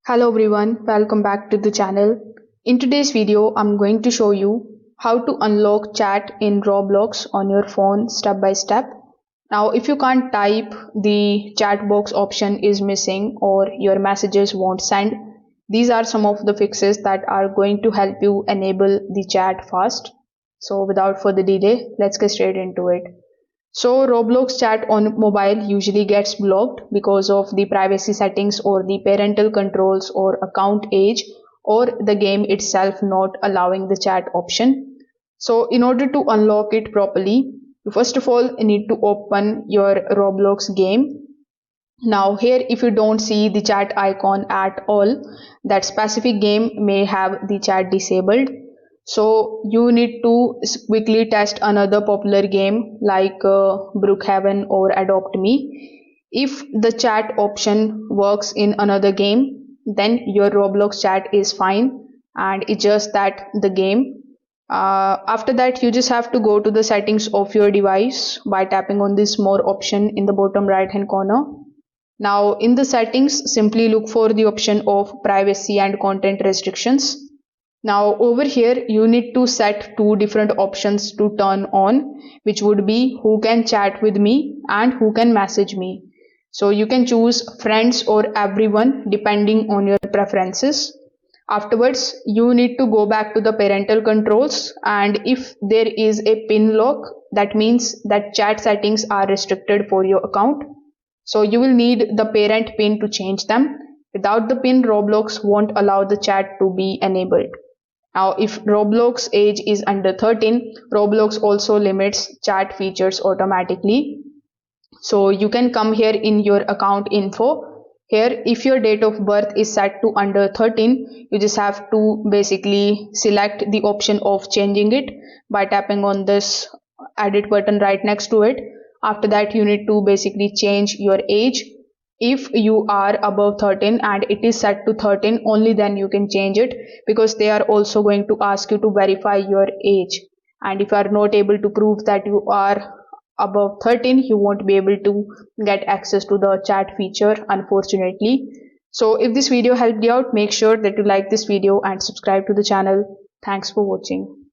Hello everyone, welcome back to the channel. In today's video, I'm going to show you how to unlock chat in Roblox on your phone step by step. Now, if you can't type, the chat box option is missing or your messages won't send. These are some of the fixes that are going to help you enable the chat fast. So without further delay, let's get straight into it. So Roblox chat on mobile usually gets blocked because of the privacy settings or the parental controls or account age or the game itself not allowing the chat option. So in order to unlock it properly, you first of all need to open your Roblox game. Now here if you don't see the chat icon at all, that specific game may have the chat disabled. So you need to quickly test another popular game like Brookhaven or Adopt Me. If the chat option works in another game, then your Roblox chat is fine and it's just that the game. After that, you just have to go to the settings of your device by tapping on this more option in the bottom right hand corner. Now in the settings, simply look for the option of privacy and content restrictions. Now over here you need to set two different options to turn on, which would be who can chat with me and who can message me. So you can choose friends or everyone depending on your preferences. Afterwards, you need to go back to the parental controls, and if there is a pin lock, that means that chat settings are restricted for your account. So you will need the parent pin to change them. Without the pin, Roblox won't allow the chat to be enabled. Now, if Roblox age is under 13, Roblox also limits chat features automatically. So you can come here in your account info. Here, if your date of birth is set to under 13, you just have to basically select the option of changing it by tapping on this edit button right next to it. After that, you need to basically change your age. If you are above 13 and it is set to 13, only then you can change it, because they are also going to ask you to verify your age. And if you are not able to prove that you are above 13, you won't be able to get access to the chat feature, unfortunately. So if this video helped you out, make sure that you like this video and subscribe to the channel. Thanks for watching.